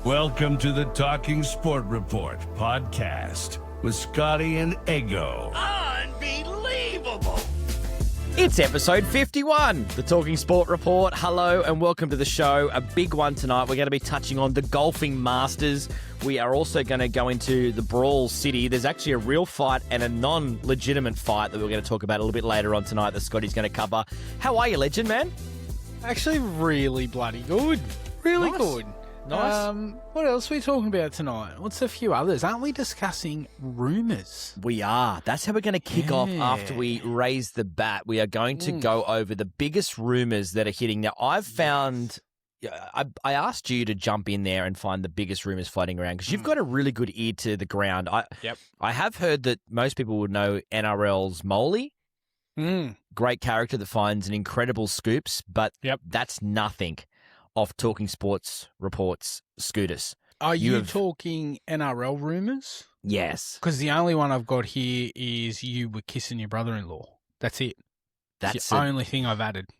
Welcome to the Talking Sport Report podcast with Scotty and Eggo. Unbelievable! It's episode 51, the Talking Sport Report. Hello and welcome to the show. A big one tonight. We're going to be touching on the golfing masters. We are also going to go into the Brawl City. There's actually a real fight and a non-legitimate fight that we're going to talk about a little bit later on tonight that Scotty's going to cover. How are you, legend man? Actually, really bloody good. Really Nice. good. Nice. What else are we talking about tonight? What's a few others? Aren't we discussing rumours? We are. That's how we're going to kick off Yeah. after we raise the bat. We are going to go over the biggest rumours that are hitting. Now, I've found... I asked you to jump in there and find the biggest rumours floating around because you've got a really good ear to the ground. I have heard that most people would know NRL's Moley. Great character that finds an incredible scoops, but that's nothing off Talking Sports Report's Scooters. Are you talking NRL rumours? Yes. Because the only one I've got here is you were kissing your brother-in-law. That's it. That's the only thing I've added.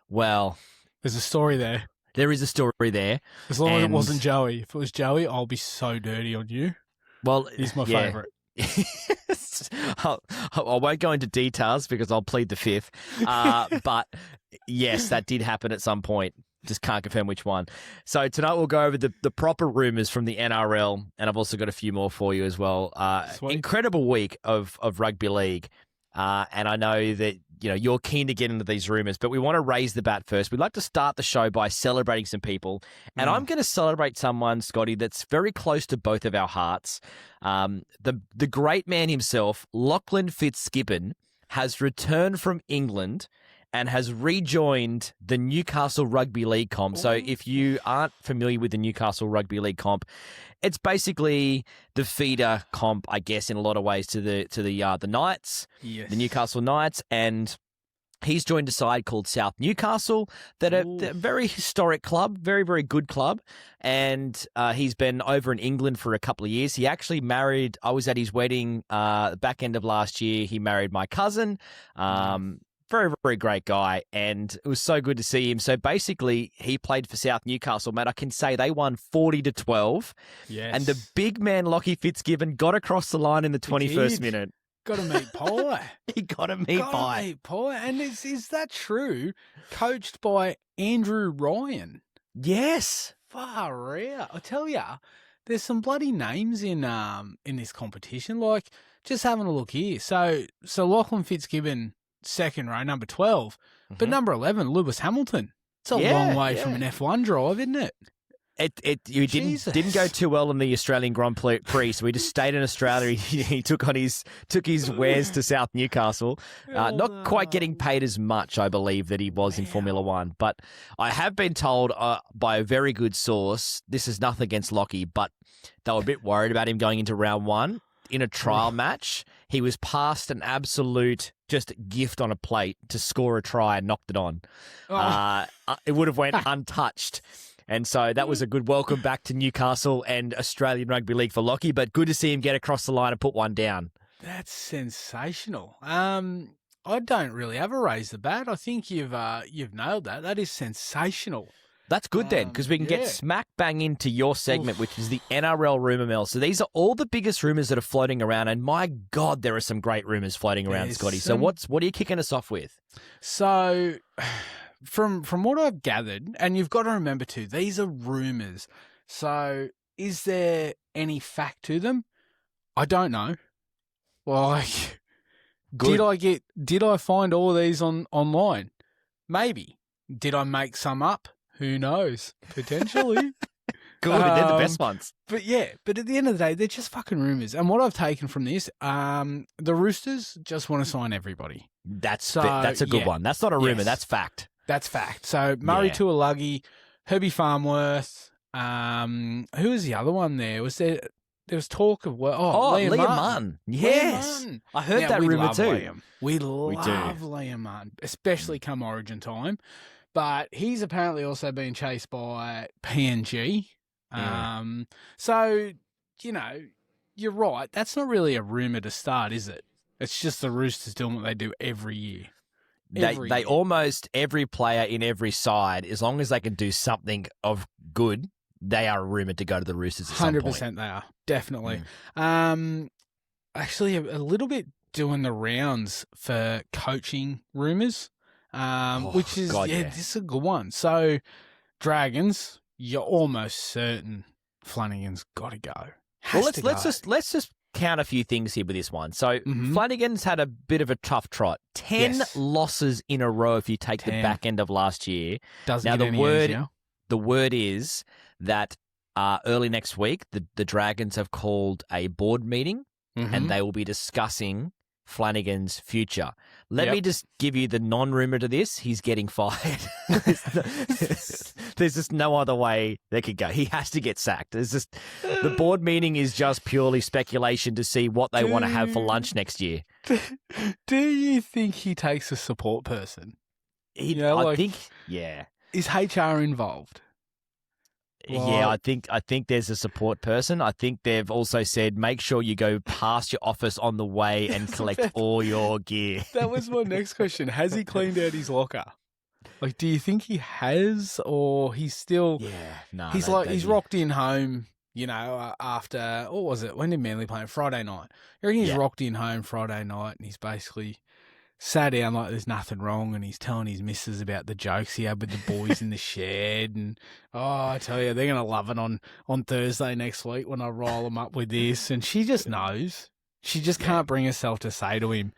Well, there's a story there. There is a story there. As long as it wasn't Joey. If it was Joey, I'll be so dirty on you. Well, he's my favourite. I won't go into details because I'll plead the fifth. But yes, that did happen at some point. Just can't confirm which one. So tonight we'll go over the proper rumours from the NRL, and I've also got a few more for you as well. Incredible week of rugby league, and I know that you're keen to get into these rumours, but we want to raise the bat first. We'd like to start the show by celebrating some people, and I'm going to celebrate someone, Scotty, that's very close to both of our hearts. The great man himself, Lachlan Fitzgibbon, has returned from England and has rejoined the Newcastle Rugby League comp. So if you aren't familiar with the Newcastle Rugby League comp, it's basically the feeder comp, I guess, in a lot of ways to the Knights, the Newcastle Knights, and he's joined a side called South Newcastle, that are a very historic club, very, very good club, and he's been over in England for a couple of years. He actually married, I was at his wedding back end of last year, he married my cousin, very, very great guy, and it was so good to see him. So basically, he played for South Newcastle, mate. I can say they won 40-12. Yes. And the big man, Lachie Fitzgibbon, got across the line in the 21st minute. Got to meet Pie. He got to meet Pie. And is that true? Coached by Andrew Ryan. Yes. Far out. I tell you, there's some bloody names in this competition. Like, just having a look here. So Lachlan Fitzgibbon, second row, number 12. But number 11, Lewis Hamilton. It's a long way from an F1 drive, isn't it? You didn't go too well in the Australian Grand Prix, so he just stayed in Australia. He took his wares to South Newcastle, not quite getting paid as much, I believe, that he was in Formula One. But I have been told by a very good source, this is nothing against Lockie, but they were a bit worried about him going into round one. In a trial match, he was passed an absolute just gift on a plate to score a try and knocked it on. It would have went untouched. And so that was a good welcome back to Newcastle and Australian Rugby League for Lockie, but good to see him get across the line and put one down. That's sensational. I don't really have a raise the bat. I think you've nailed that. That is sensational. That's good then, because we can get smack bang into your segment, which is the NRL Rumour Mill. So these are all the biggest rumours that are floating around, and my God, there are some great rumours floating around, Scotty. So what are you kicking us off with? So from what I've gathered, and you've got to remember too, these are rumours. So is there any fact to them? I don't know. Like, good. Did I find all of these online? Maybe. Did I make some up? Who knows? Potentially. Good, and they're the best ones. But at the end of the day, they're just fucking rumours. And what I've taken from this, the Roosters just want to sign everybody. That's a good one. That's not a rumour, that's fact. That's fact. So Murray Tuilagi, Herbie Farmworth, who was the other one there? There was talk of Liam Martin. Yes. Liam Martin. I heard that rumour too. Liam. We love Liam Martin, especially come Origin time. But he's apparently also being chased by PNG. So, you're right. That's not really a rumour to start, is it? It's just the Roosters doing what they do every year. They almost, every player in every side, as long as they can do something of good, they are rumoured to go to the Roosters at some point. 100% they are. Definitely. Actually, a little bit doing the rounds for coaching rumours, which is, this is a good one. So, Dragons, you're almost certain Flanagan's got to go. Let's just count a few things here with this one. So, Flanagan's had a bit of a tough trot. 10 losses in a row if you take the back end of last year. Doesn't get any easier. The word is that early next week, the Dragons have called a board meeting and they will be discussing Flanagan's future. Let me just give you the non-rumour to this. He's getting fired. There's just no other way they could go. He has to get sacked. The board meeting is just purely speculation to see what they want to have for lunch next year. Do you think he takes a support person? I think. Is HR involved? Yeah, I think there's a support person. I think they've also said make sure you go past your office on the way and collect all your gear. That was my next question. Has he cleaned out his locker? Like, do you think he has, or he's still? Yeah, no. He's rocked in home. After what was it? When did Manly play? Friday night. I reckon he's rocked in home Friday night, and he's basically sat down like there's nothing wrong, and he's telling his missus about the jokes he had with the boys in the shed. And, I tell you, they're going to love it on Thursday next week when I roll them up with this. And she just knows. She just can't bring herself to say to him,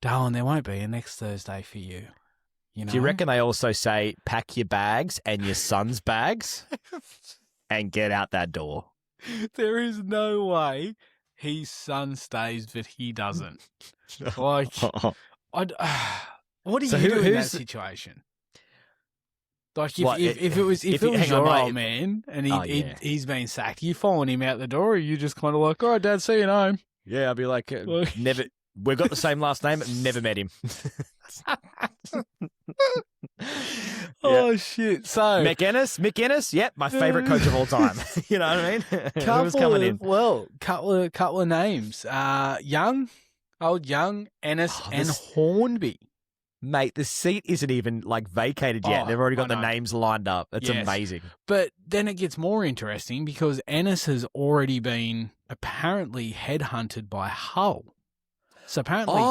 darling, there won't be a next Thursday for you. Do you reckon they also say pack your bags and your son's bags and get out that door? There is no way his son stays, but he doesn't. Like... what do you do in that situation? Like if it was your old man and he's been sacked, you following him out the door, or you just kind of like, all right, Dad, see you home? Yeah, I'd be like, never. We've got the same last name, never met him. Oh shit! So Mick Ennis, yep, my favourite coach of all time. You know what I mean? Who's coming in? Well, couple of names. Young, Ennis, and Hornby. Mate, the seat isn't even vacated yet. They've already got the names lined up. It's amazing. But then it gets more interesting because Ennis has already been apparently headhunted by Hull. So apparently,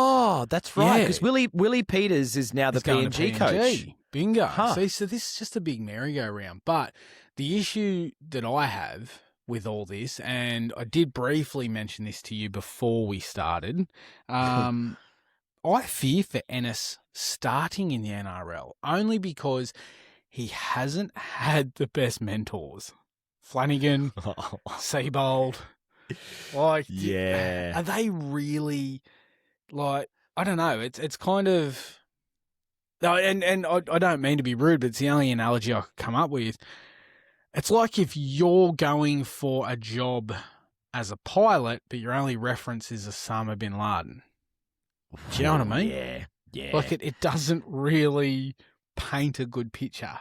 that's right. Because Willie Peters is now the PNG coach. Bingo. See, so this is just a big merry-go-round. But the issue that I have with all this, and I did briefly mention this to you before we started, I fear for Ennis starting in the NRL only because he hasn't had the best mentors. Flanagan, Seabold, are they really, I don't know, it's kind of, and I don't mean to be rude, but it's the only analogy I could come up with. It's like if you're going for a job as a pilot, but your only reference is Osama bin Laden. Do you know what I mean? Yeah. Like it doesn't really paint a good picture.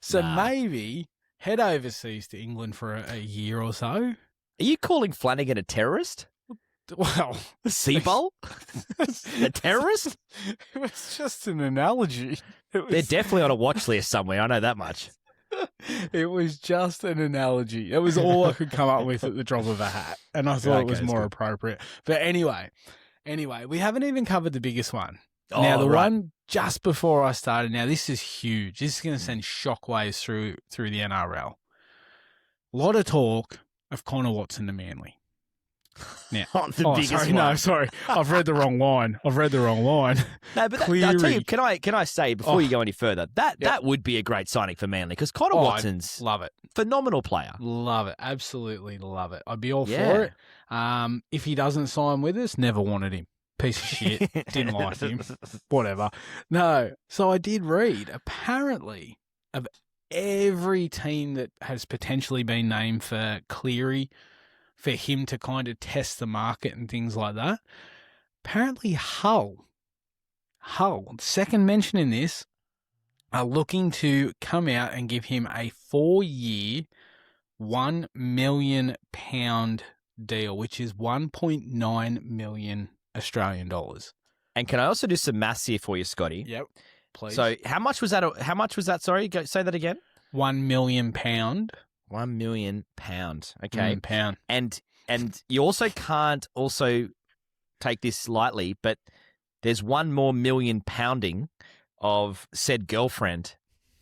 So maybe head overseas to England for a year or so. Are you calling Flanagan a terrorist? Well, Seabold? A terrorist? It was just an analogy. They're definitely on a watch list somewhere. I know that much. It was just an analogy. It was all I could come up with at the drop of a hat, and I thought it was more appropriate. But anyway, we haven't even covered the biggest one. Now, the one just before I started, now this is huge. This is going to send shockwaves through the NRL. A lot of talk of Connor Watson to Manly. Now, sorry. I've read the wrong line. No, but I'll tell you, can I say before you go any further, that would be a great signing for Manly because Connor Watson's love it, phenomenal player. Love it, absolutely love it. I'd be all for it. If he doesn't sign with us, never wanted him. Piece of shit. Didn't like him. Whatever. No. So I did read, apparently, of every team that has potentially been named for Cleary, for him to kind of test the market and things like that, apparently Hull, second mention in this, are looking to come out and give him a 4-year, £1 million deal, which is 1.9 million Australian dollars. And can I also do some maths here for you, Scotty? Yep, please. So how much was that? Sorry, say that again. £1 million, £1 million. Okay. Pound. And you also can't also take this lightly, but there's one more million pounding of said girlfriend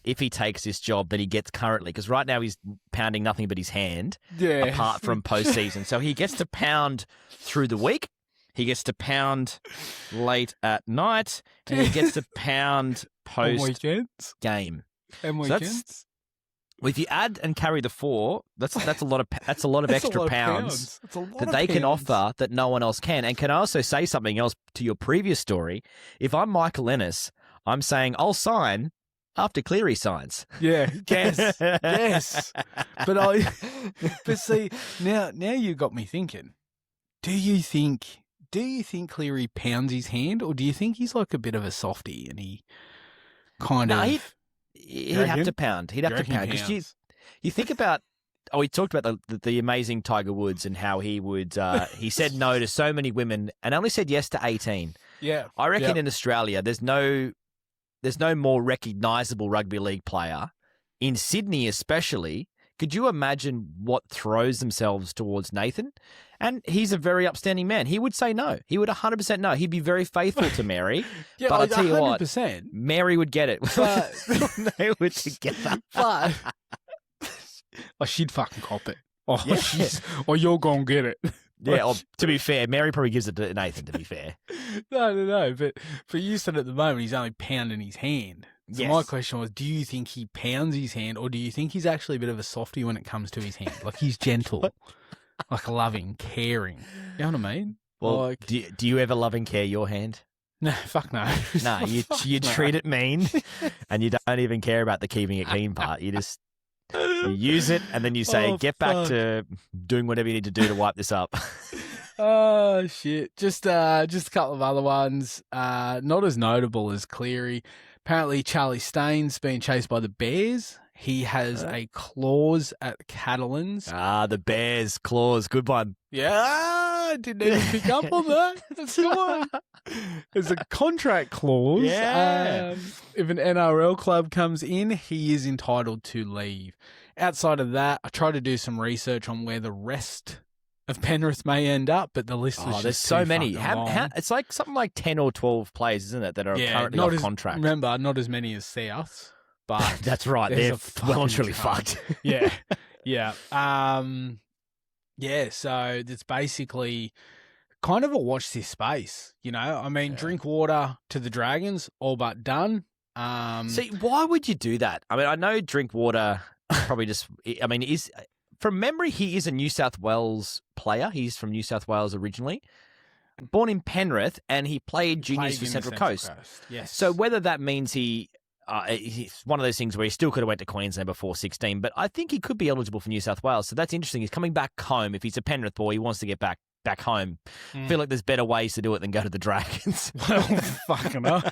if he takes this job that he gets currently. Because right now he's pounding nothing but his hand apart from postseason. So he gets to pound through the week. He gets to pound late at night. And he gets to pound post game. And weekends. Well, if you add and carry the 4, that's a lot of extra pounds that they can offer that no one else can. And can I also say something else to your previous story? If I'm Michael Ennis, I'm saying I'll sign after Cleary signs. Yeah, yes. But see, now you got me thinking. Do you think Cleary pounds his hand, or do you think he's like a bit of a softie and he kind of? He'd have to pound. He'd have to pound. Because you think about, we talked about the amazing Tiger Woods and how he would, he said no to so many women and only said yes to 18. Yeah. I reckon in Australia, there's no more recognisable rugby league player. In Sydney especially, could you imagine what throws themselves towards Nathan? And he's a very upstanding man. He would say no. He would 100% no. He'd be very faithful to Mary. Yeah, but I'll tell you 100%. what, Mary would get it. But they were together. But she'd fucking cop it. Yeah. You're going to get it. Yeah, to be fair, Mary probably gives it to Nathan, to be fair. No. But you said at the moment he's only pounding his hand. So Yes. my question was, do you think he pounds his hand, or do you think he's actually a bit of a softie when it comes to his hand? Like he's gentle, like loving, caring. You know what I mean? Well, like, do you ever love and care your hand? no, fuck no. No, you treat it mean, and you don't even care about the keeping it clean part. You just you use it, and then you say, "Get back to doing whatever you need to do to wipe this up." Oh shit! Just a couple of other ones. Not as notable as Cleary. Apparently, Charlie Staines being chased by the Bears. He has a clause at Catalans. The Bears clause, good one. Yeah, I didn't even pick up on that. That's good one. There's a contract clause. Yeah. If an NRL club comes in, he is entitled to leave. Outside of that, I tried to do some research on where the rest of Penrith may end up, but the list is just there's so too many. fucking long. It's like something like 10 or 12 players, isn't it, that are currently not off as, contract. Remember, not as many as South, but That's right. there's They're a well and fucking truly ton. fucked. Yeah. So it's basically kind of a watch this space, you know? I mean, drink water to the Dragons, all but done. See, why would you do that? I mean, I know Drinkwater probably just, I mean, from memory, he is a New South Wales player. He's from New South Wales originally. Born in Penrith, and he played juniors for Central Coast. Yes. So whether that means he's one of those things where he still could have went to Queensland before 16, but I think he could be eligible for New South Wales. So that's interesting. He's coming back home. If he's a Penrith boy, he wants to get back home. I feel like there's better ways to do it than go to the Dragons. Well, fucking hell.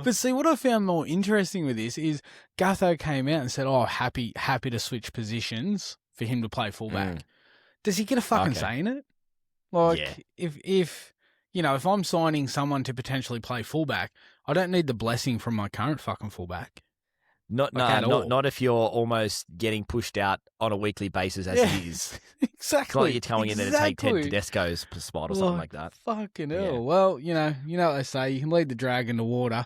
But see, what I found more interesting with this is Gutho came out and said, happy to switch positions for him to play fullback. Does he get a fucking say in it? Like, if you know, if I'm signing someone to potentially play fullback, I don't need the blessing from my current fucking fullback. Not if you're almost getting pushed out on a weekly basis as he is. Exactly. It's not like you're coming in there to take Ted Tedesco's spot or something like that. Fucking hell. Yeah. Well, you know what they say. You can lead the dragon to water,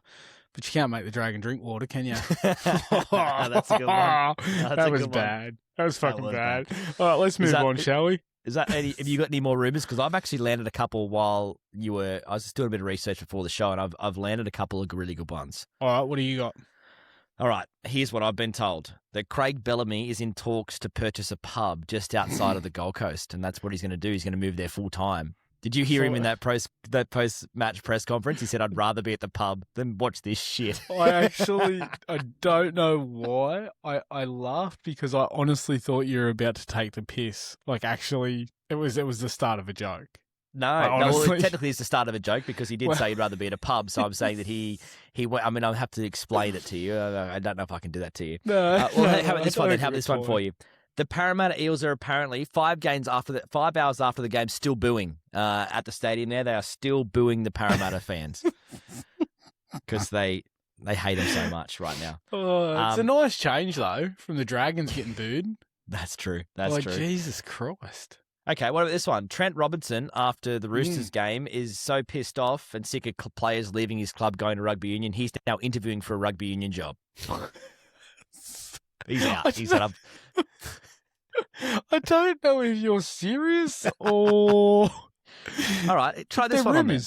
but you can't make the dragon drink water, can you? That's a good one. That was bad. That was fucking bad. All right, let's move on, shall we? Have you got any more rumours? Because I've actually landed a couple while I was just doing a bit of research before the show, and I've landed a couple of really good ones. All right, what do you got? All right, here's what I've been told. That Craig Bellamy is in talks to purchase a pub just outside of the Gold Coast, and that's what he's going to do. He's going to move there full time. Did you hear him in that post-match press conference? He said, I'd rather be at the pub than watch this shit. I don't know why. I laughed because I honestly thought you were about to take the piss. Like, actually, it was the start of a joke. No, technically it's the start of a joke because he did say he'd rather be at a pub. So I'm saying that he went. I mean, I'll have to explain it to you. I don't know if I can do that to you. No. How about this one? Then how about this one for you? The Parramatta Eels are apparently 5 hours after the game still booing at the stadium. There, they are still booing the Parramatta fans because they They hate him so much right now. Oh, it's a nice change, though, from the Dragons getting booed. That's true. That's true. Jesus Christ. Okay, what about this one? Trent Robinson, after the Roosters game, is so pissed off and sick of players leaving his club going to rugby union, he's now interviewing for a rugby union job. He's out. He said, I don't know if you're serious or... All right, try this one on me.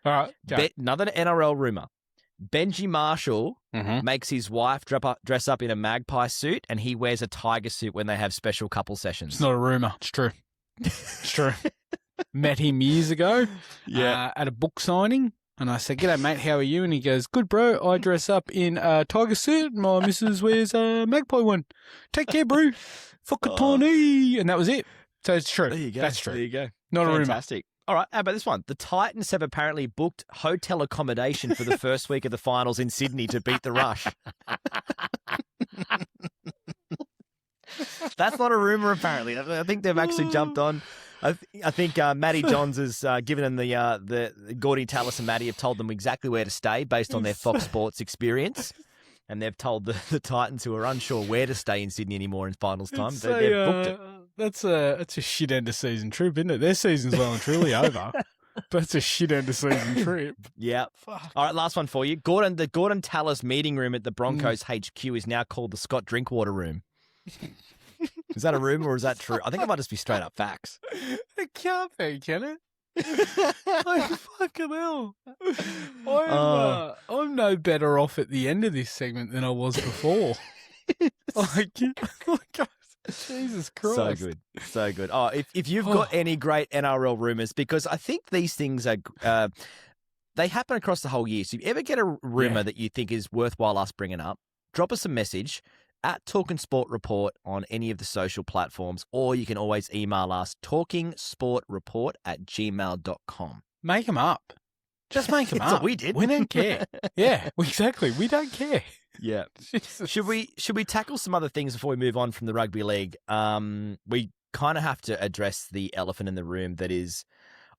All right, go. Another NRL rumour. Benji Marshall makes his wife dress up in a magpie suit, and he wears a tiger suit when they have special couple sessions. It's not a rumour. It's true. It's true. Met him years ago at a book signing, and I said, "G'day, mate. How are you?" And he goes, "Good, bro. I dress up in a tiger suit. My missus wears a magpie one. Take care, bro. Whakatane." And that was it. So it's true. There you go. That's true. There you go. Not Fantastic. All right, how about this one? The Titans have apparently booked hotel accommodation for the first week of the finals in Sydney to beat the Rush. That's not a rumour, apparently. I think they've actually jumped on. I think Matty Johns has given them the Gordy Tallis and Matty have told them exactly where to stay based on their Fox Sports experience. And they've told the Titans, who are unsure where to stay in Sydney anymore in finals time, they've booked it. That's a shit end of season trip, isn't it? Their season's well and truly over. But it's a shit end of season trip. Yeah. Fuck. All right, last one for you. The Gordon Tallis meeting room at the Broncos HQ is now called the Scott Drinkwater Room. Is that a rumour or is that true? I think it might just be straight up facts. It can't be, can it? Like, fucking hell. I'm no better off at the end of this segment than I was before. Jesus Christ. So good. So good. Oh, if you've got any great NRL rumours, because I think these things are they happen across the whole year. So if you ever get a rumour that you think is worthwhile us bringing up, drop us a message at Talking Sport Report on any of the social platforms, or you can always email us talkingsportreport@gmail.com. Make them up. Just make them That's up. what we did. We don't care. Yeah, exactly. We don't care. Yeah. Jesus. Should we tackle some other things before we move on from the rugby league? We kind of have to address the elephant in the room that is,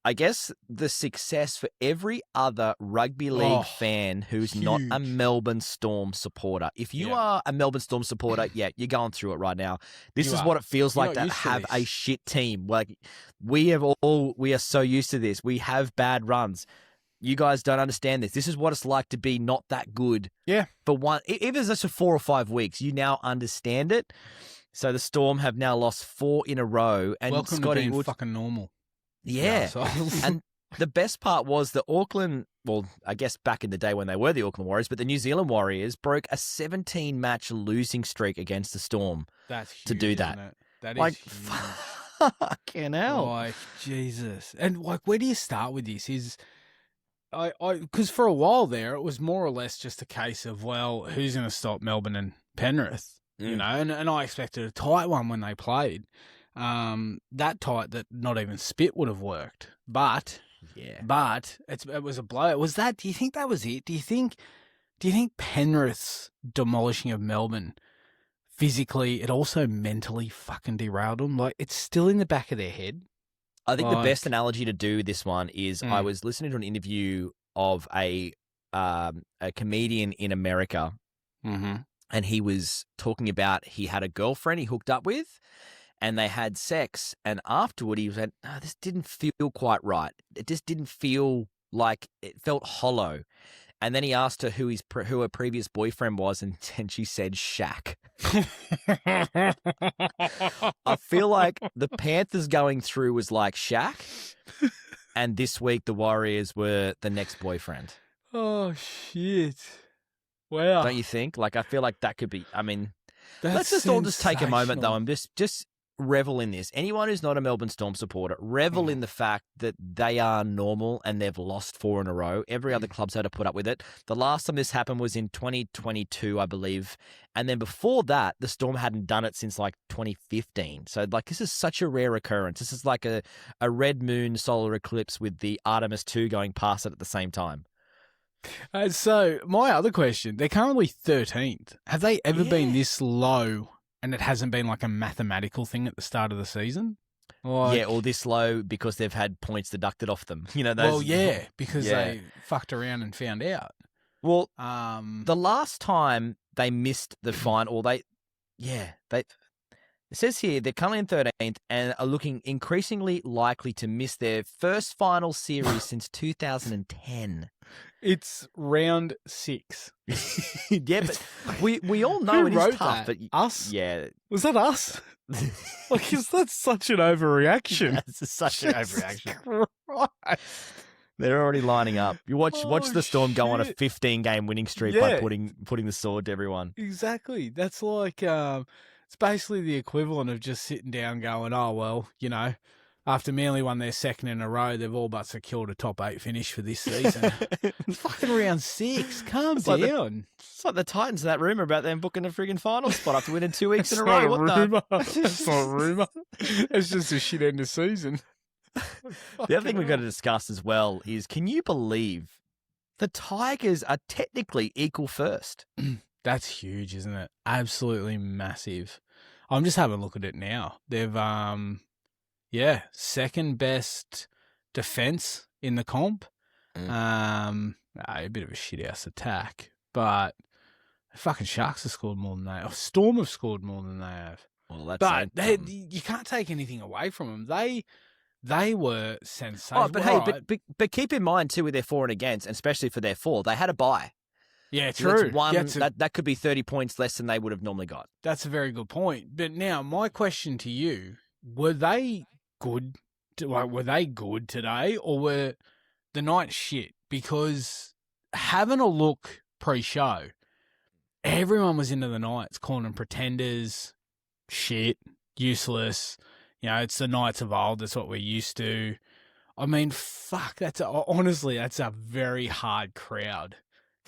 I guess, the success for every other rugby league fan who's not a Melbourne Storm supporter. If you are a Melbourne Storm supporter, you're going through it right now. This is what it feels like to have a shit team. Like we are so used to this. We have bad runs. You guys don't understand this. This is what it's like to be not that good. Yeah. For one, if it's just for 4 or 5 weeks, you now understand it. So the Storm have now lost 4 in a row. And welcome Scotty to being fucking normal. Yeah. And the best part was the Auckland, well, I guess back in the day when they were the Auckland Warriors, but the New Zealand Warriors broke a 17-match losing streak against the Storm. That's huge, to do that. Isn't it? That is like, huge. Fucking hell. Like, Jesus. And like, where do you start with this? Because for a while there, it was more or less just a case of, well, who's going to stop Melbourne and Penrith? You know, and I expected a tight one when they played. That tight that not even spit would have worked. But it was a blow. Was that? Do you think that was it? Do you think Penrith's demolishing of Melbourne physically, it also mentally fucking derailed them? Like, it's still in the back of their head. I think the best analogy to do this one is I was listening to an interview of a comedian in America, and he was talking about he had a girlfriend he hooked up with, and they had sex, and afterward he said, "Oh, this didn't feel quite right. It just didn't feel like it felt hollow." And then he asked her who her previous boyfriend was, and she said Shaq. I feel like the Panthers going through was like Shaq, and this week the Warriors were the next boyfriend. Oh, shit. Wow. Don't you think? Like, I feel like that could be, I mean, let's That's all just take a moment, though, sensational. and just revel in this. Anyone who's not a Melbourne Storm supporter, revel in the fact that they are normal and they've lost 4 in a row. Every other club's had to put up with it. The last time this happened was in 2022, I believe. And then before that, the Storm hadn't done it since like 2015. So like, this is such a rare occurrence. This is like a red moon solar eclipse with the Artemis 2 going past it at the same time. So my other question, they're currently 13th. Have they ever been this low and it hasn't been like a mathematical thing at the start of the season? Like, Or this low because they've had points deducted off them. You know, because they fucked around and found out. Well, Um, the last time they missed the final, it says here they're currently in 13th and are looking increasingly likely to miss their first final series since 2010. it's round 6. Yeah, but we all know Who it is wrote tough. that? But Us? yeah, Was that us? Like, is that such an overreaction? that's such an Jesus overreaction. Christ. They're already lining up. You watch Oh, the Storm go on a shit. 15-game winning streak Yeah. by putting the sword to everyone. Exactly. That's like, it's basically the equivalent of just sitting down going, oh, well, after Manly won their second in a row, they've all but secured a top 8 finish for this season. It's fucking round 6. Calm It's like down. It's like the Titans, that rumour about them booking a friggin' final spot after winning 2 weeks in a That's row. not What a the? rumour. That's not a rumour. It's just a shit end of season. The other thing we've got to discuss as well is, can you believe the Tigers are technically equal first? That's huge, isn't it? Absolutely massive. I'm just having a look at it now. They've, second best defense in the comp. A bit of a shit-ass attack, but the fucking Sharks have scored more than they have. Storm have scored more than they have. Well, that's But you can't take anything away from them. They were sensational. Oh, but hey, but keep in mind too with their for and against, and especially for their for, they had a bye. yeah, So true. that's one Yeah, that could be 30 points less than they would have normally got. that's a very good point. But now, my question to you: were they good? Were they good today, or were the Knights shit? Because having a look pre-show, everyone was into the Knights, calling them pretenders, shit, useless. It's the Knights of old. That's what we're used to. I mean, fuck. Honestly, that's a very hard crowd.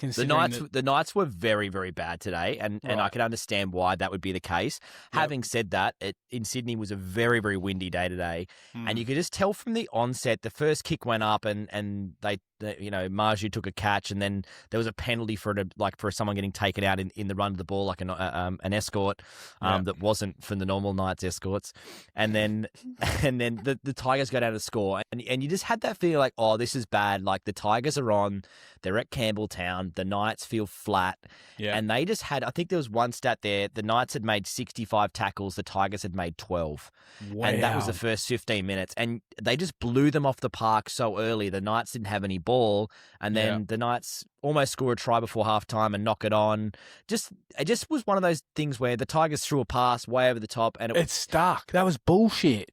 The Knights were very, very bad today, and I can understand why that would be the case. Yep. Having said that, in Sydney was a very, very windy day today, and you could just tell from the onset, the first kick went up, and Marju took a catch, and then there was a penalty for someone getting taken out in the run of the ball, like an escort that wasn't from the normal Knights escorts, and then the Tigers go down to score, and you just had that feeling like, oh, this is bad. Like the Tigers are on, they're at Campbelltown. The Knights feel flat. Yeah. And they just had, I think there was one stat there, the Knights had made 65 tackles, the Tigers had made 12. Wow. And that was the first 15 minutes. And they just blew them off the park so early. The Knights didn't have any ball. And then the Knights almost score a try before halftime and knock it on. It just was one of those things where the Tigers threw a pass way over the top. And it stuck. That was bullshit.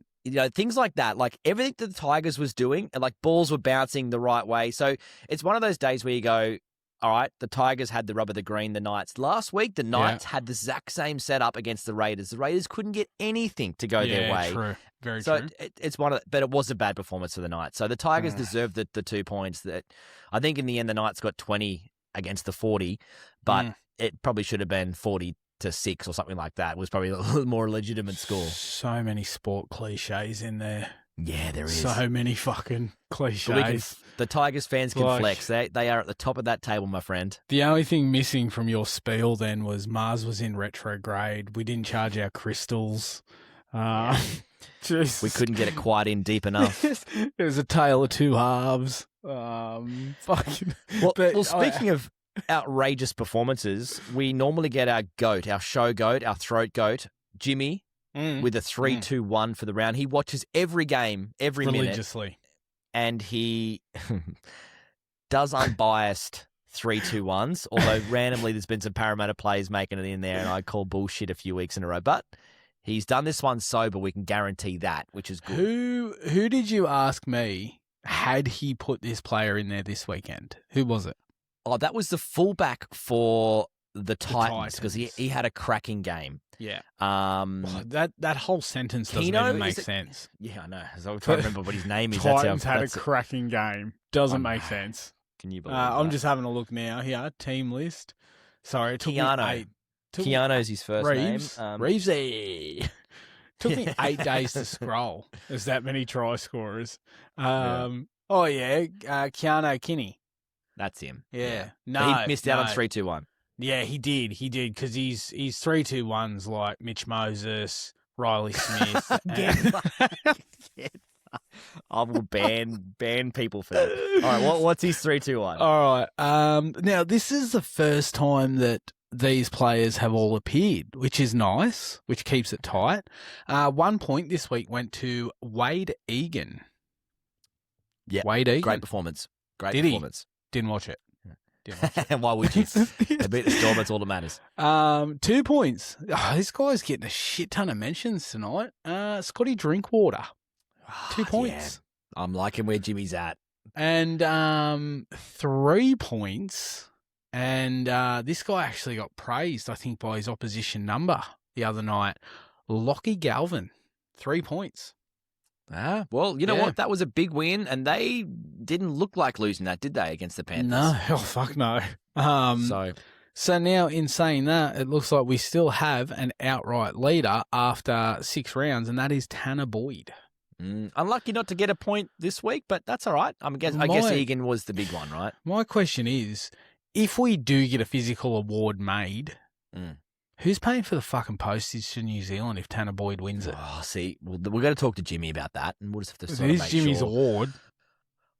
Things like that, like everything that the Tigers was doing, and like balls were bouncing the right way. So it's one of those days where you go, all right, the Tigers had the rub of the green, the Knights. Last week, the Knights had the exact same setup against the Raiders. The Raiders couldn't get anything to go their way. True. Very so true. It's but it was a bad performance for the Knights. So the Tigers deserved the 2 points. That I think in the end, the Knights got 20 against the 40, but it probably should have been 40-6 or something like that. It was probably a more legitimate score. So many sport cliches in there. Yeah, there is. So many fucking cliches. The Tigers fans can flex. They are at the top of that table, my friend. The only thing missing from your spiel then was Mars was in retrograde. We didn't charge our crystals. We couldn't get it quite in deep enough. It was a tale of two halves. Fucking. Well, speaking of outrageous performances, we normally get our goat, our show goat, our throat goat, Jimmy, with a 3-2-1 for the round. He watches every game, every religiously. minute. And he does unbiased 3-2-1s, although randomly there's been some Parramatta players making it in there, and I call bullshit a few weeks in a row. But he's done this one sober, we can guarantee that, which is good. Who did you ask me, had he put this player in there this weekend? Who was it? Oh, that was the fullback for the Titans, because he had a cracking game. Yeah. That whole sentence doesn't even make sense. Yeah, I know. So I'm trying to remember what his name is. Titans had a cracking game. Doesn't make sense. Can you believe I'm just having a look now here. Team list. Sorry, it took me Keanu's his first name. Reevesy. Took me 8 days to scroll. There's that many try scorers. Oh, yeah. Keanu Kinney. That's him. Yeah. No. He missed out on 3-2-1. Yeah, he did. He did, because he's 3-2-1s like Mitch Moses, Riley Smith. I will ban people for that. All right, what's his 3, 2, 1? All right. Now, this is the first time that these players have all appeared, which is nice, which keeps it tight. 1 point this week went to Wade Egan. Yeah, Wade Egan. great performance. Did Performance. He? Didn't watch it. And why would you? They beat the Storm. That's all that matters. 2 points. Oh, this guy's getting a shit ton of mentions tonight. Scotty Drinkwater. 2 points. Yeah. I'm liking where Jimmy's at. And 3 points. And this guy actually got praised, I think, by his opposition number the other night. Lockie Galvin. 3 points. Well, you know what? That was a big win, and they didn't look like losing that, did they, against the Panthers? No. Oh, fuck no. So now, in saying that, it looks like we still have an outright leader after 6 rounds, and that is Tanner Boyd. Unlucky not to get a point this week, but that's all right. I guess Egan was the big one, right? My question is, if we do get a physical award made, who's paying for the fucking postage to New Zealand if Tanner Boyd wins it? Oh, see, we've got to talk to Jimmy about that, and we'll just have to sort it of is make Jimmy's sure. award.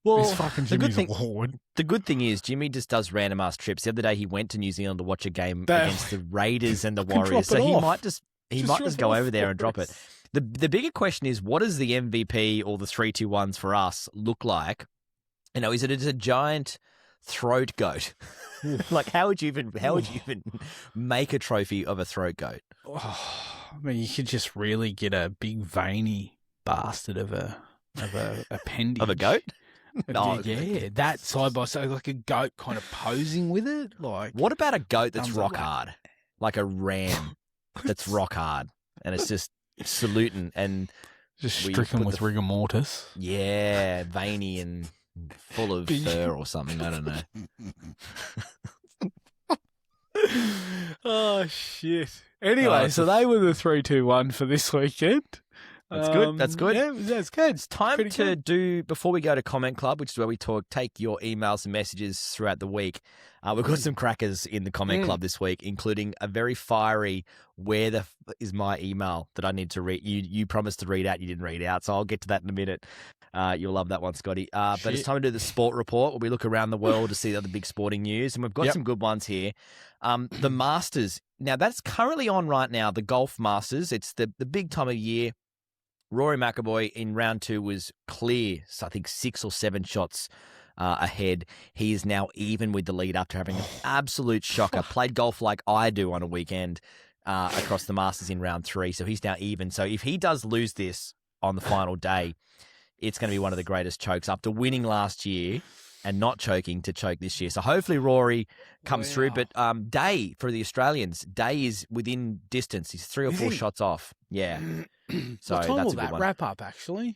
Well, it's fucking Jimmy's award. The good thing is Jimmy just does random ass trips. The other day he went to New Zealand to watch a game against the Raiders and the Warriors, so he might just go over there and drop it. The bigger question is, what does the MVP or the 3-2-1s for us look like? You know, is it a giant throat goat? Like, how would you even make a trophy of a throat goat? Oh, I mean, you could just really get a big veiny bastard of a appendage of a goat. No, yeah, that side by side, like a goat kind of posing with it. Like, what about a goat that's rock hard, like a ram that's rock hard, and it's just saluting and just stricken with rigor mortis? Yeah, veiny and full of fur or something. I don't know. Oh shit! Anyway, so they were the 3-2-1 for this weekend. That's good. That's good. Yeah, that's good. It's time to do, before we go to Comment Club, which is where we take your emails and messages throughout the week. We've got some crackers in the Comment Club this week, including a very fiery, where the is my email that I need to read. You promised to read out, you didn't read out, so I'll get to that in a minute. You'll love that one, Scotty. But it's time to do the sport report, where we look around the world to see the other big sporting news, and we've got some good ones here. The Masters. Now, that's currently on right now, the Golf Masters. It's the big time of year. Rory McIlroy in round 2 was clear, so I think 6 or 7 shots ahead. He is now even with the lead after having an absolute shocker. Played golf like I do on a weekend across the Masters in round 3, so he's now even. So if he does lose this on the final day, it's going to be one of the greatest chokes after winning last year and not choking to choke this year. So hopefully Rory comes through. But Day, for the Australians, Day is within distance. He's 3 or 4 shots off. Yeah. So what time that's will a good that one. wrap up, actually?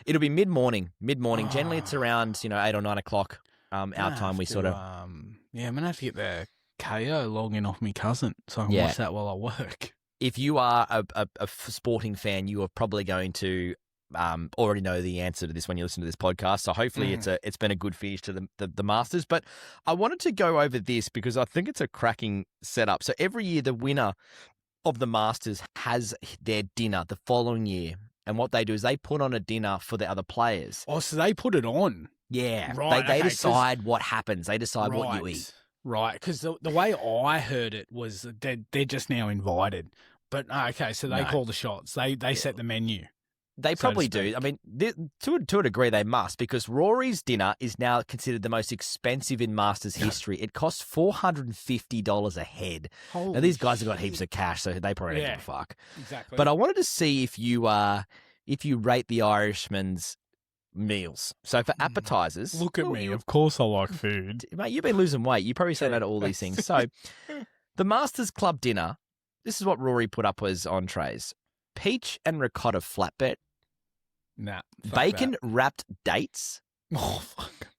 It'll be mid-morning. Generally it's around 8 or 9 o'clock our time. We sort of... I'm going to have to get the KO login off my cousin so I can watch that while I work. If you are a sporting fan, you are probably going to already know the answer to this when you listen to this podcast. So hopefully it's been a good finish to the Masters. But I wanted to go over this because I think it's a cracking setup. So every year the winner of the Masters has their dinner the following year. And what they do is they put on a dinner for the other players. Oh, so they put it on. Yeah. Right. They decide what happens. They decide what you eat. Right. Because the way I heard it was that they're just now invited. But, okay, so they call the shots. They set the menu. They probably do. I mean, to a degree, they must, because Rory's dinner is now considered the most expensive in Masters history. It costs $450 a head. Now, these guys have got heaps of cash, so they probably don't give a fuck. Exactly. But I wanted to see if you rate the Irishman's meals. So for appetizers, look at me. Of course, I like food. Mate, you've been losing weight. You probably say no to all these things. So the Masters Club dinner. This is what Rory put up as entrees: peach and ricotta flatbread. Nah. Bacon wrapped dates. Oh, fuck.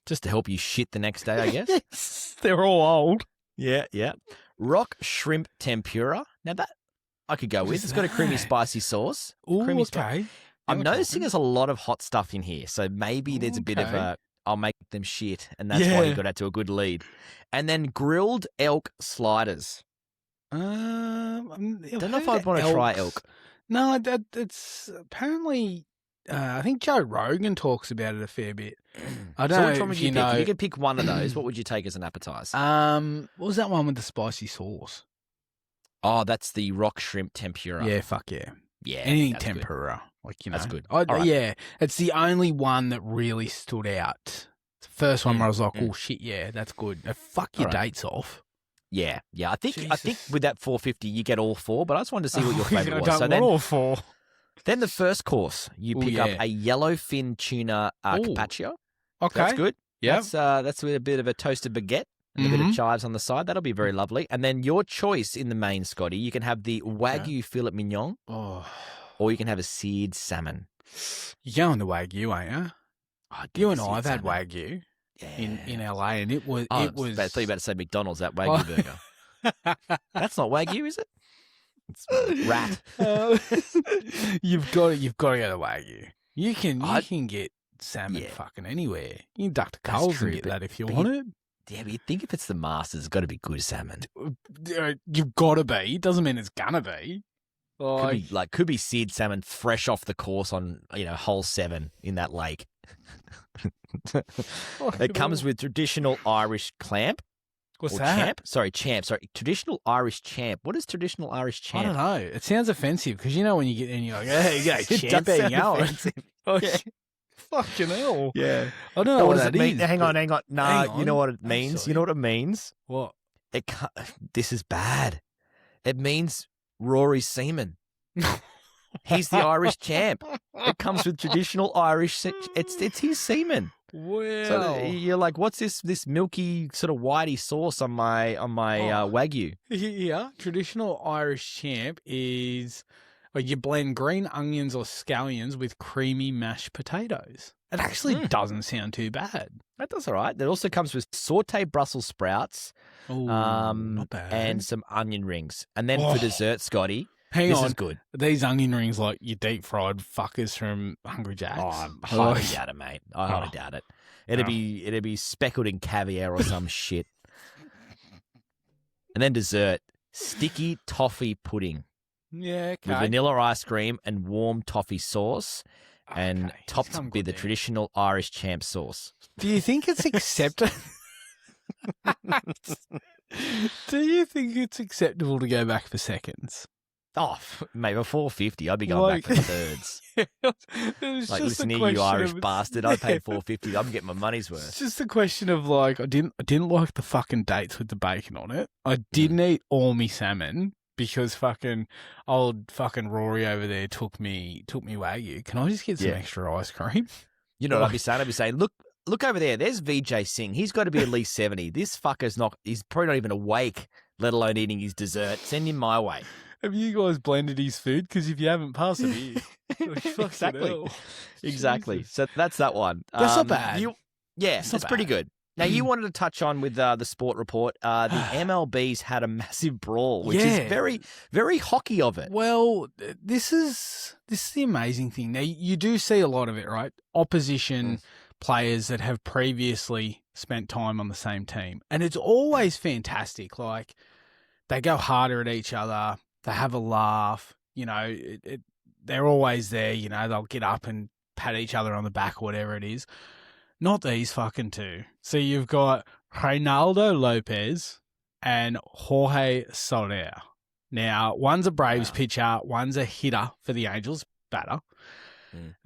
Just to help you shit the next day, I guess. Yes, they're all old. Yeah. Rock shrimp tempura. Now that I could go with. It's got a creamy spicy sauce. Ooh, creamy okay. I'm noticing there's a lot of hot stuff in here, so maybe there's a bit of a I'll make them shit, and that's why you got out to a good lead. And then grilled elk sliders. Don't know if I'd want to try elk. No, it's apparently I think Joe Rogan talks about it a fair bit. I don't So know which one would if you you pick? know. If you could pick one of those, what would you take as an appetizer? What was that one with the spicy sauce? Oh, that's the rock shrimp tempura. Yeah, fuck yeah. Yeah. Anything that's good. tempura, like, you know. That's good. I, All right. Yeah, it's the only one that really stood out. It's the first one where I was like, mm. oh shit, yeah, that's good. Fuck your All right. dates off. Yeah. I think Jesus. with that $4.50 you get all four, but I just wanted to see what your favourite was. I don't want all four. Then the first course, you pick up a yellowfin tuna carpaccio. Okay. That's good. Yeah. That's with a bit of a toasted baguette and a bit of chives on the side. That'll be very Mm-hmm. lovely. And then your choice in the main, Scotty, you can have the Wagyu filet mignon, Oh, or you can have a seared salmon. you're going to Wagyu, ain't you? Oh, You and seared I have had salmon. Wagyu Yeah. in LA, and it was. Oh, it was. I thought you were about to say McDonald's, that Wagyu burger. That's not Wagyu, is it? It's rat. You've got to go to Wagyu. You can get salmon Yeah. fucking anywhere. You can duck to That's Coles true, and get but- that if you but want it. Yeah, but you think if it's the Masters, it's got to be good salmon. You've got to be. Doesn't mean it's gonna be. Could be seared salmon fresh off the course on hole 7 in that lake. It comes with traditional Irish clamp. What's or that? Champ? Sorry, champ. Sorry, traditional Irish champ. What is traditional Irish I champ? don't know. It sounds offensive because you know when you get in, you're like, hey, you go, It does champing sound out. offensive. Yeah. Fucking hell. Yeah. I don't know what does that it mean? is, Hang on. but- Nah, hang you know on. what it I'm means? sorry. You know what it means? What? It can't, this is bad. It means Rory Seaman. He's the Irish champ. It comes with traditional Irish. It's his semen. Well, So you're like, what's this milky sort of whitey sauce on my Wagyu? yeah, traditional Irish champ is you blend green onions or scallions with creamy mashed potatoes. It actually doesn't sound too bad. That does all right. It also comes with sauteed Brussels sprouts, Oh, not bad. and some onion rings. And then Oh. for dessert, Scotty, Hang this on, is good. these onion rings like your deep fried fuckers from Hungry Jack's. Oh, I highly doubt it, mate. I highly Oh. doubt it. It'd be speckled in caviar or some shit. And then dessert, sticky toffee pudding Yeah, okay. with vanilla ice cream and warm toffee sauce, and Okay, topped it's come with the good then. traditional Irish champ sauce. Do you think it's acceptable? Do you think it's acceptable to go back for seconds? Oh, mate, for $4.50, I'd be going back for thirds. It was Like, just a listen here, you question Irish of- bastard. I paid $4.50. I'm getting my money's worth. It's just a question of like I didn't like the fucking dates with the bacon on it. I didn't eat all me salmon because fucking old fucking Rory over there took me Wagyu. Can I just get some Yeah. extra ice cream? You know what I'd be saying? I'd be saying, look over there. There's VJ Singh. He's got to be at least 70. This fucker's he's probably not even awake, let alone eating his dessert. Send him my way. Have you guys blended his food? Because if you haven't, pass it here. Like, fucking Exactly. hell. Exactly. Jesus. So that's that one. That's not bad. It's not pretty bad. good. Now, you wanted to touch on with the sport report. The MLB's had a massive brawl, which Yeah. is very, very hockey of it. Well, this is the amazing thing. Now you do see a lot of it, right? Opposition players that have previously spent time on the same team, and it's always fantastic. Like they go harder at each other, they have a laugh. You know, they're always there. You know, they'll get up and pat each other on the back or whatever it is. Not these fucking two. So you've got Reynaldo Lopez and Jorge Soler. Now, one's a Braves pitcher, one's a hitter for the Angels, batter.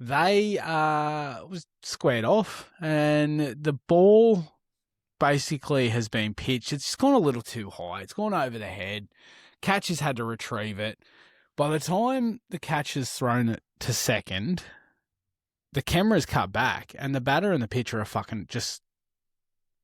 They was squared off, and the ball basically has been pitched. It's just gone a little too high. It's gone over the head. Catcher's had to retrieve it. By the time the catcher's thrown it to second, the camera's cut back, and the batter and the pitcher are fucking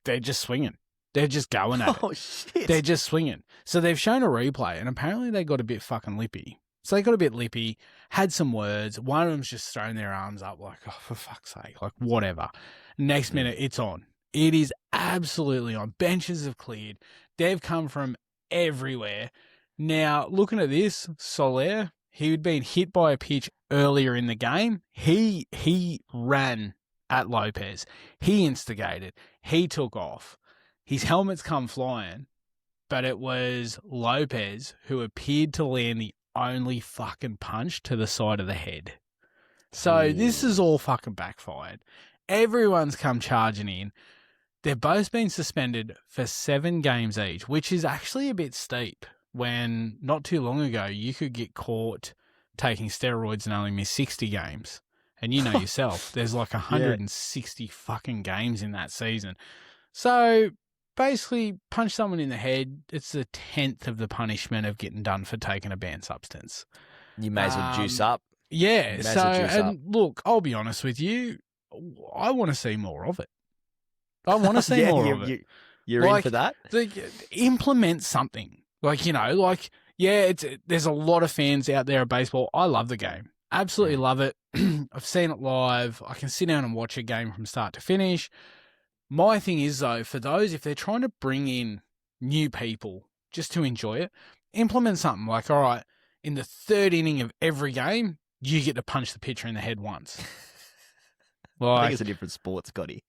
they're just swinging. They're just going at it. Oh, shit. They're just swinging. So they've shown a replay, and apparently they got a bit fucking lippy. So they got a bit lippy, had some words. One of them's just thrown their arms up like, oh, for fuck's sake, like whatever. Next minute, it's on. It is absolutely on. Benches have cleared. They've come from everywhere. Now, looking at this, Soler, he had been hit by a pitch earlier in the game. He ran at Lopez. He instigated. He took off. His helmet's come flying, but it was Lopez who appeared to land the only fucking punch to the side of the head. So this is all fucking backfired. Everyone's come charging in. They've both been suspended for 7 games each, which is actually a bit steep when not too long ago you could get caught taking steroids and only miss 60 games. And you know yourself, there's like 160 fucking games in that season. So basically, punch someone in the head, it's a 10th of the punishment of getting done for taking a banned substance. You may as well juice up. Yeah. So, and look, I'll be honest with you, I want to see more of it. I want to see more of it. You're in for that? Implement something. There's a lot of fans out there of baseball. I love the game. Absolutely love it. I've seen it live. I can sit down and watch a game from start to finish. My thing is, though, for those, if they're trying to bring in new people just to enjoy it, implement something like, all right, in the 3rd inning of every game, you get to punch the pitcher in the head once. I think it's a different sport, Scotty.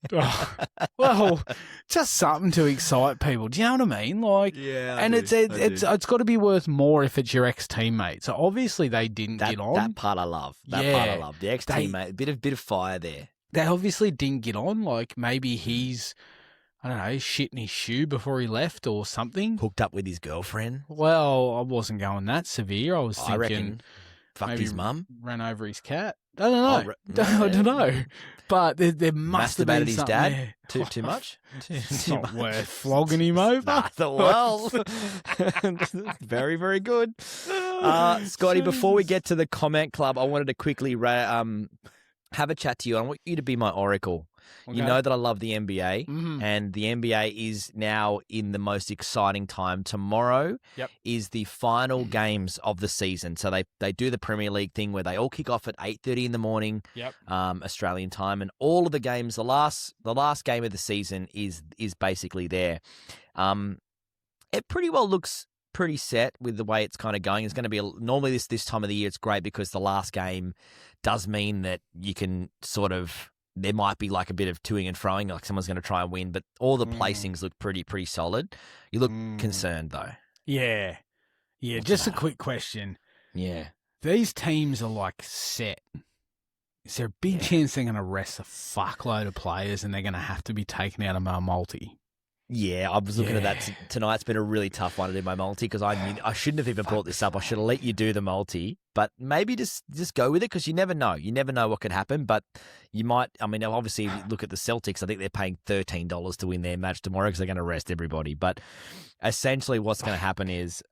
Well, just something to excite people. Do you know what I mean? It's got to be worth more if it's your ex-teammate. So obviously they didn't get on. That part I love. Part I love. The ex-teammate, a bit of fire there. They obviously didn't get on. Like maybe he's, I don't know, shitting his shoe before he left or something. Hooked up with his girlfriend. Well, I wasn't going that severe. I was thinking, I reckon, fucked his mum. Ran over his cat. I don't know. I don't know. But there must have been his something dad there. too much? It's not worth flogging him over. Well, very, very good. Scotty, before we get to the comment club, I wanted to quickly have a chat to you. I want you to be my oracle. Okay. You know that I love the NBA, and the NBA is now in the most exciting time. Tomorrow is the final games of the season. So they do the Premier League thing where they all kick off at 8:30 in the morning, Australian time, and all of the games, the last game of the season is basically there. It pretty well looks pretty set with the way it's kind of going. It's going to be normally this time of the year. It's great because the last game does mean that you can sort of. There might be like a bit of toing and froing, like someone's going to try and win, but all the placings look pretty solid. You look concerned though. Yeah. Just a quick question. Yeah. These teams are like set. Is there a big chance they're going to rest a fuckload of players and they're going to have to be taken out of my multi? Yeah, I was looking at that tonight. It's been a really tough one to do my multi because I shouldn't have even brought this up. I should have let you do the multi, but maybe just go with it because you never know. You never know what could happen, but you might. I mean, obviously, if you look at the Celtics. I think they're paying $13 to win their match tomorrow because they're going to rest everybody. But essentially, what's going to happen is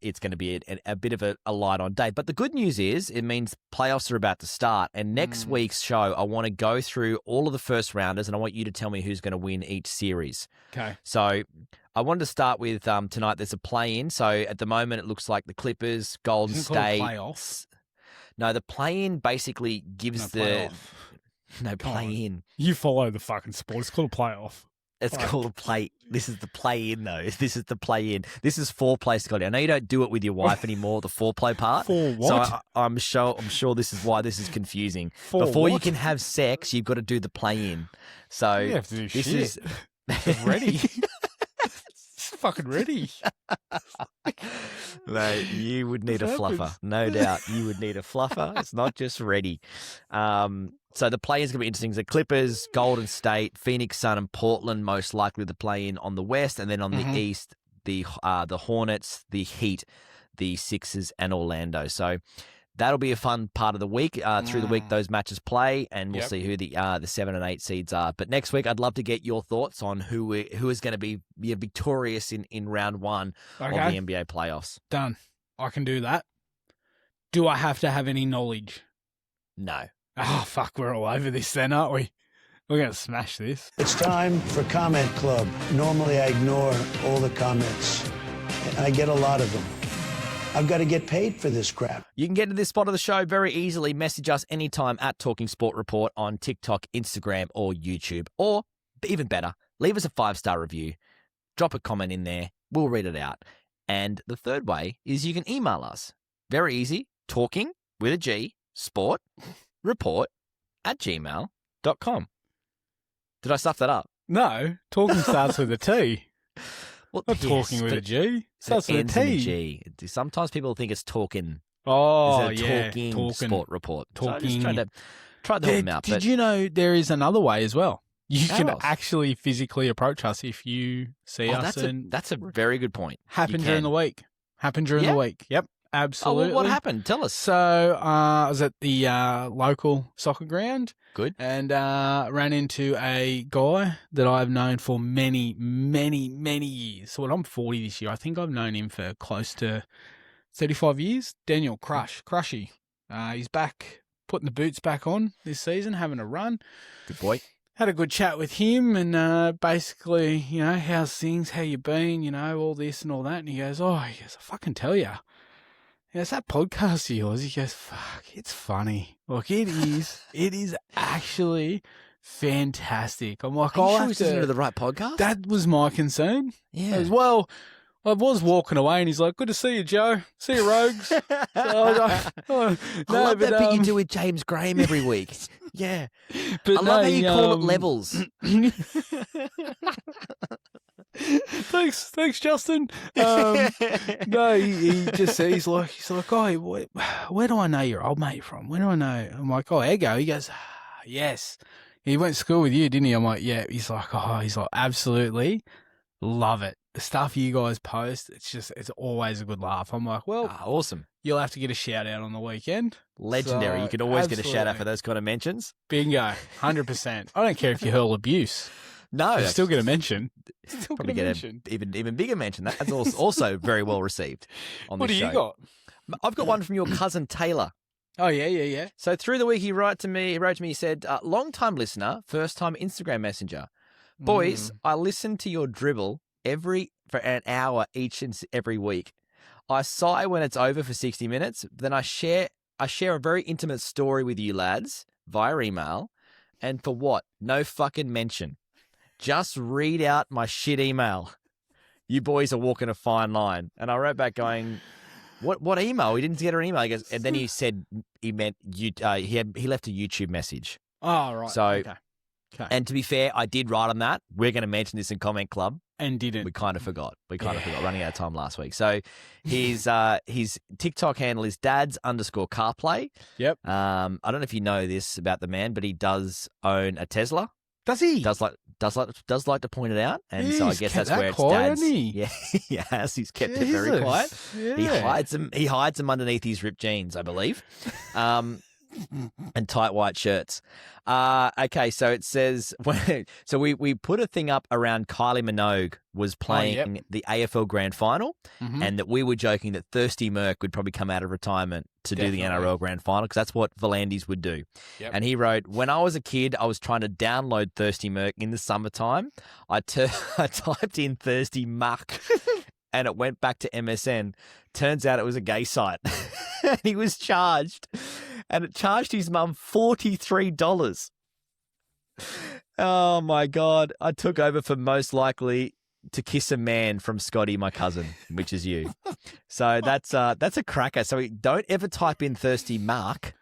it's going to be a bit of a light on day. But the good news is it means playoffs are about to start. And next week's show, I want to go through all of the first rounders, and I want you to tell me who's going to win each series. Okay. So I wanted to start with tonight. There's a play-in. So at the moment, it looks like the Clippers, Golden State. Playoffs? No, the play-in basically gives play-in. You follow the fucking sport. It's called a playoff. It's called a play. This is the play-in, though. This is the play-in. This is foreplay, Scotty. I know you don't do it with your wife anymore, the foreplay part. For what? So I'm sure this is why this is confusing. For Before what? you can have sex, you've got to do the play-in. So you have to do this shit. is It's ready. It's fucking ready. Mate, you would need a fluffer. No doubt. You would need a fluffer. It's not just ready. So the play is going to be interesting. The Clippers, Golden State, Phoenix Sun, and Portland most likely to play in on the West, and then on the East, the Hornets, the Heat, the Sixers, and Orlando. So that'll be a fun part of the week. Through the week, those matches play, and we'll see who the 7 and 8 seeds are. But next week, I'd love to get your thoughts on who is going to be victorious in round one of the NBA playoffs. Done. I can do that. Do I have to have any knowledge? No. Oh, fuck, we're all over this then, aren't we? We're going to smash this. It's time for Comment Club. Normally I ignore all the comments. I get a lot of them. I've got to get paid for this crap. You can get to this spot of the show very easily. Message us anytime at Talking Sport Report on TikTok, Instagram, or YouTube. Or, even better, leave us a 5-star review. Drop a comment in there. We'll read it out. And the third way is you can email us. Very easy. Talking, with a G, sport, report, @gmail.com. Did I stuff that up? No, talking starts with a T. Well, Not talking with a G. Starts with a ends in T. G. Sometimes people think it's talking Oh, Is it yeah. Talking Sport Report. So I'm just Talking. trying to help him out. Did But you know there is another way as well? You How can else? actually physically approach us if you see us. that's a very good point. Happen You during can. the week. Happen during Yeah? the week. Yep, Oh, absolutely. well, what happened? Tell us. So I was at the local soccer ground. Good. And ran into a guy that I've known for many, many, many years. So when I'm 40 this year, I think I've known him for close to 35 years. Daniel Crushy. He's back, putting the boots back on this season, having a run. Good boy. Had a good chat with him and basically, how's things, how you been, all this and all that. And he goes, I fucking tell you. It's that podcast of yours. He goes, fuck, it's funny. Look, it is actually fantastic. I'm like, Are you I'll sure have he's listening to to. the right podcast? That was my concern. Yeah. As well, I was walking away and he's like, good to see you, Joe. See you, Rogues. So I was like, I love that bit you do with James Graham every week. Yeah. But I love how you call it levels. Thanks, Justin. No, he's like, oh, where do I know your old mate from? Where do I know? I'm like, oh, Eggo. He goes, yes. He went to school with you, didn't he? I'm like, yeah. He's like, absolutely love it. The stuff you guys post, it's always a good laugh. I'm like, well, Awesome. you'll have to get a shout out on the weekend. Legendary. So, You can always get a shout out absolutely. for those kind of mentions. Bingo, 100%. I don't care if you hurl abuse. No. You still get a mention. Still Probably get a get mention. an even bigger mention. That's also very well received on What this do show. you got? I've got one from your cousin Taylor. Oh, yeah. So through the week, he wrote to me. He said, long time listener, first time Instagram messenger. Boys, I listen to your dribble for an hour each and every week. I sigh when it's over for 60 minutes. Then I share a very intimate story with you lads via email. And for what? No fucking mention. Just read out my shit email. You boys are walking a fine line. And I wrote back going, what email? He didn't get an email. He goes, and then he said he meant you. He left a YouTube message. Oh, right. So, okay. And to be fair, I did write on that. We're going to mention this in Comment Club. And didn't. We kind of forgot. Running out of time last week. So his TikTok handle is dads_carplay. Yep. I don't know if you know this about the man, but he does own a Tesla. Does he? Does like to point it out, and so I He's guess kept that's that where it's quiet, dads. hasn't he? Yeah, he has. He's kept it very Jesus. quiet. Yeah. He hides them underneath his ripped jeans, I believe, and tight white shirts. Okay, so it says so we put a thing up around Kylie Minogue was playing the AFL Grand Final, and that we were joking that Thirsty Merc would probably come out of retirement to do the NRL Grand Final because that's what Volandis would do. Yep. And he wrote, when I was a kid, I was trying to download Thirsty Merc in the summertime. I typed in Thirsty Muck and it went back to MSN. Turns out it was a gay site. And he was charged. And it charged his mum $43. Oh, my God. I took over for most likely to kiss a man from Scotty, my cousin, which is you. So that's a cracker. So don't ever type in Thirsty Mark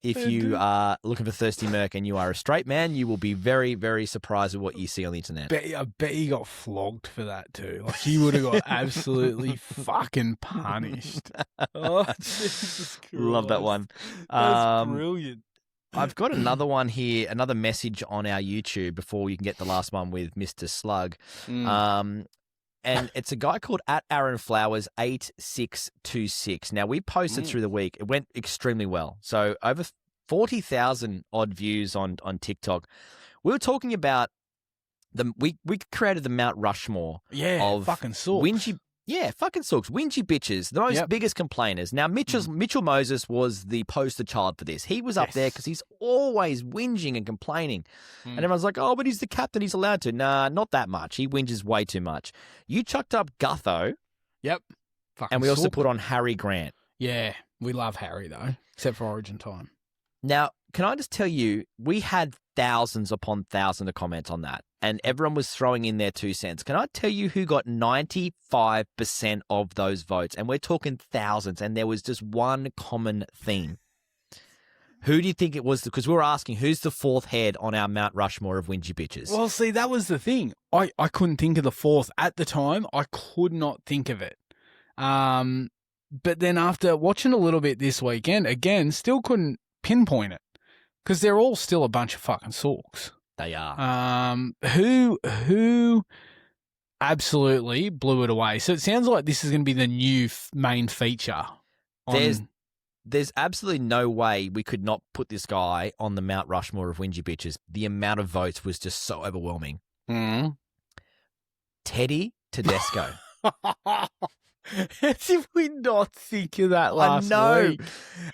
if you are looking for Thirsty Merc and you are a straight man. You will be very, very surprised with what you see on the internet. I bet he got flogged for that too. Like he would have got absolutely fucking punished. Oh, Jesus Christ. Love that one. That's brilliant. I've got another one here, another message on our YouTube before you can get the last one with Mr. Slug. And it's a guy called @AaronFlowers8626. Now, we posted through the week. It went extremely well. So over 40,000 odd views on TikTok. We were talking about we created the Mount Rushmore of fucking sauce. Fucking sooks. Whingy bitches, the biggest complainers. Now, Mitchell Moses was the poster child for this. He was up there because he's always whinging and complaining. And everyone's like, oh, but he's the captain. He's allowed to. Nah, not that much. He whinges way too much. You chucked up Gutho. Yep. Fucking And we also sook. put on Harry Grant. Yeah, we love Harry though, except for Origin time. Now, can I just tell you, we had thousands upon thousands of comments on that, and everyone was throwing in their 2 cents. Can I tell you who got 95% of those votes? And we're talking thousands, and there was just one common theme. Who do you think it was? Because we were asking, who's the fourth head on our Mount Rushmore of whingy bitches? Well, see, that was the thing. I couldn't think of the fourth at the time. I could not think of it. But then after watching a little bit this weekend, again, still couldn't pinpoint it because they're all still a bunch of fucking sorks. They are. Who absolutely blew it away? So it sounds like this is going to be the new main feature. There's absolutely no way we could not put this guy on the Mount Rushmore of whingy bitches. The amount of votes was just so overwhelming. Mm. Teddy Tedesco. As if we not think of that last week.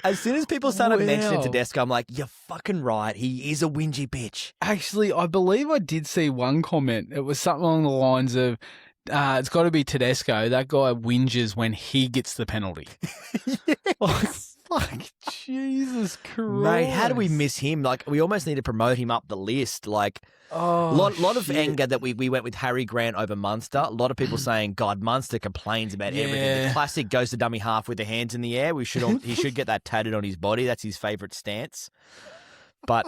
As soon as people started mentioning Tedesco, I'm like, you're fucking right. He is a whingy bitch. Actually, I believe I did see one comment. It was something along the lines of, it's got to be Tedesco. That guy whinges when he gets the penalty. Yes. Fuck, Jesus Christ. Mate, how do we miss him? Like, we almost need to promote him up the list. Like, lot of anger that we went with Harry Grant over Munster. A lot of people saying, God, Munster complains about everything. The classic goes to dummy half with the hands in the air. He should get that tatted on his body. That's his favourite stance. But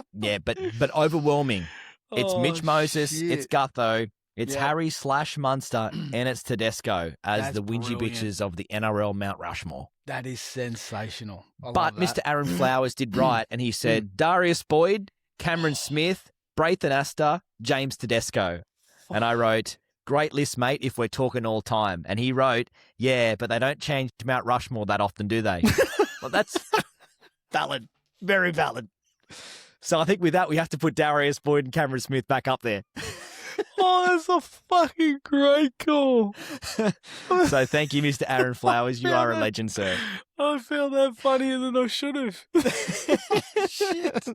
overwhelming. It's Mitch Moses. Shit. It's Gutho. It's Harry / Munster, and it's Tedesco as That's the whingy brilliant. bitches of the NRL Mount Rushmore. That is sensational. But Mr. Aaron Flowers did right, and he said Darius Boyd, Cameron Smith, Braithen Astor, James Tedesco. And I wrote, great list, mate, if we're talking all time. And he wrote, yeah, but they don't change Mount Rushmore that often, do they? Well, that's valid. Very valid. So I think with that, we have to put Darius Boyd and Cameron Smith back up there. Oh, that's a fucking great call. So thank you, Mr. Aaron Flowers. You are a legend, sir. I found that funnier than I should have. Shit.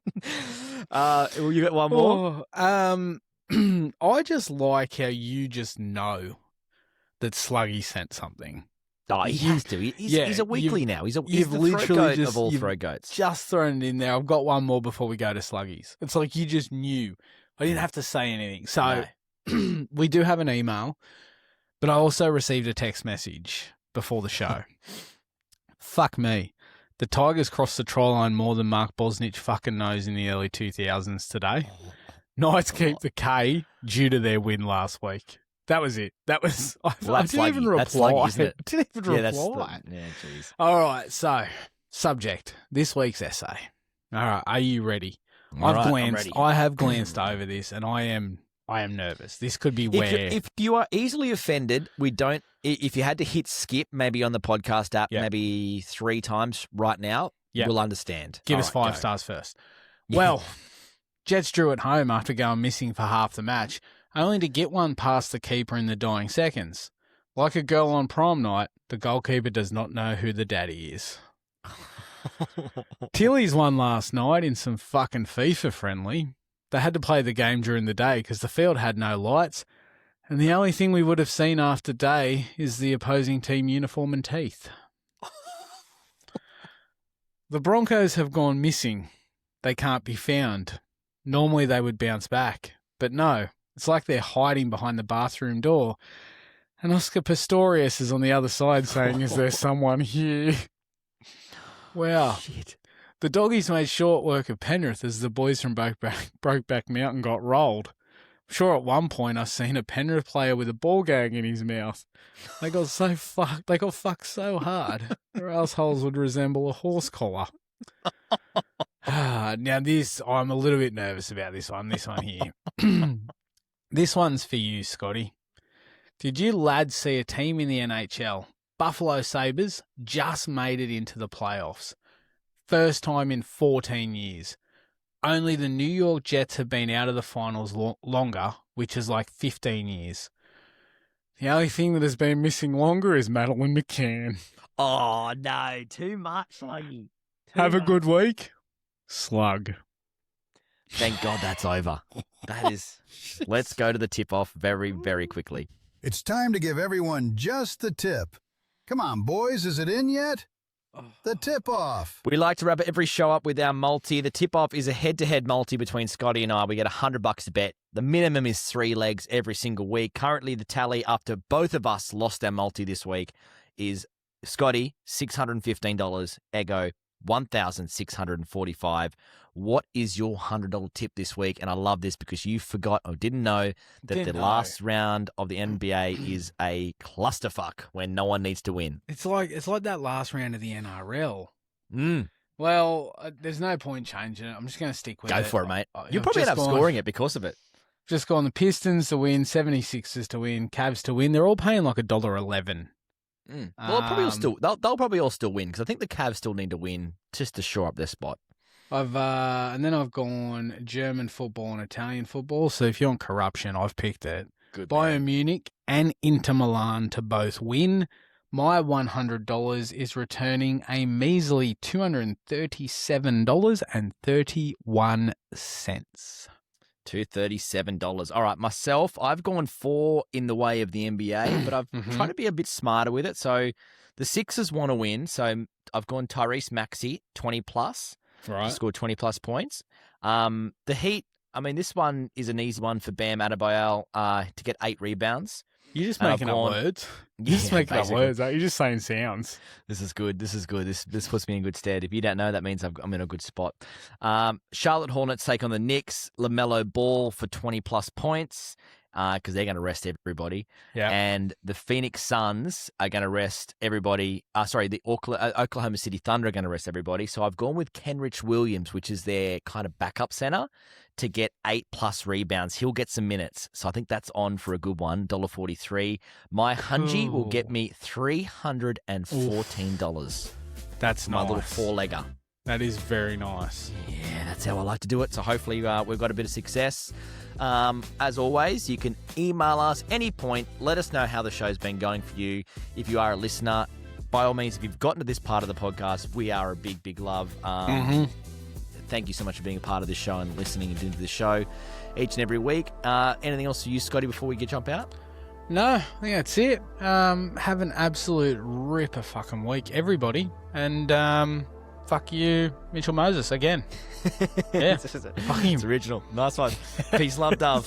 You got one more? I just like how you just know that Sluggy sent something. Oh, he has to. He's a weekly now. He's the throat goat of all throat goats. Just thrown it in there. I've got one more before we go to Sluggies. It's like you just knew. I didn't have to say anything. So we do have an email, but I also received a text message before the show. Fuck me. The Tigers crossed the try line more than Mark Bosnich fucking knows in the early 2000s today. Knights keep the K due to their win last week. That was it. That was. I didn't even reply. That's sluggy, isn't it? I didn't even reply. Jeez. All right. So, subject this week's essay. All right. Are you ready? I'm ready. I have glanced over this, and I am nervous. This could be where if you are easily offended, we don't. If you had to hit skip, maybe on the podcast app, maybe 3 times right now, we'll understand. Give us 5 stars first. Well, Jets drew at home after going missing for half the match, only to get one past the keeper in the dying seconds. Like a girl on prom night, the goalkeeper does not know who the daddy is. Tilly's won last night in some fucking FIFA friendly. They had to play the game during the day because the field had no lights, and the only thing we would have seen after day is the opposing team uniform and teeth. The Broncos have gone missing. They can't be found. Normally they would bounce back, but no, it's like they're hiding behind the bathroom door. And Oscar Pistorius is on the other side saying, is there someone here? Wow. Shit. The Doggies made short work of Penrith as the boys from Brokeback Mountain got rolled. I'm sure at one point I seen a Penrith player with a ball gag in his mouth. They got fucked so hard, their assholes would resemble a horse collar. Now I'm a little bit nervous about this one here. This one's for you, Scotty. Did you lads see a team in the NHL? Buffalo Sabres just made it into the playoffs. First time in 14 years. Only the New York Jets have been out of the finals longer, which is like 15 years. The only thing that has been missing longer is Madeline McCann. Oh, no. Too much, Sluggy. Have a good week. Slug. Thank God that's over. That is... Let's go to the tip-off very, very quickly. It's time to give everyone just the tip. Come on, boys, is it in yet? The tip-off. We like to wrap every show up with our multi. The tip-off is a head-to-head multi between Scotty and I. We get $100 a bet. The minimum is 3 legs every single week. Currently, the tally after both of us lost our multi this week is Scotty, $615, Eggo, 1,645. What is your $100 tip this week? And I love this because you forgot or didn't know that the last round of the NBA is a clusterfuck when no one needs to win. It's like that last round of the NRL. Mm. Well, there's no point changing it. I'm just going to stick with it. Go for it, mate. You'll probably end up scoring it because of it. Just gone the Pistons to win, 76ers to win, Cavs to win. They're all paying like $1.11. Well, they'll probably all still win because I think the Cavs still need to win just to shore up their spot. And then I've gone German football and Italian football. So if you want corruption, I've picked it. Good. Bayern Munich and Inter Milan to both win. My $100 is returning a measly $237.31. $237. All right, myself, I've gone 4 in the way of the NBA, but I've tried to be a bit smarter with it. So the Sixers want to win, so I've gone Tyrese Maxey, 20+. Right. Scored 20+ points. The Heat, I mean, this one is an easy one for Bam Adebayo to get 8 rebounds. You're just making up words. You're just making up words. You're just saying sounds. This is good. This puts me in good stead. If you don't know, that means I'm in a good spot. Charlotte Hornets take on the Knicks. LaMelo Ball for 20+ points because they're going to rest everybody. Yeah. And the Phoenix Suns are going to rest everybody. The Oklahoma City Thunder are going to rest everybody. So I've gone with Kenrich Williams, which is their kind of backup center, to get 8+ rebounds. He'll get some minutes. So I think that's on for a good one, $1.43. My hungy will get me $314. That's my nice. little 4-legger. That is very nice. Yeah, that's how I like to do it. So hopefully we've got a bit of success. As always, you can email us any point. Let us know how the show's been going for you. If you are a listener, by all means, if you've gotten to this part of the podcast, we are a big, big love. Thank you so much for being a part of this show and listening and doing the show each and every week. Anything else for you, Scotty, before we jump out? No, I think that's it. Have an absolute ripper fucking week, everybody. And fuck you, Mitchell Moses, again. Yeah. It's original. Nice one. Peace, love, dove.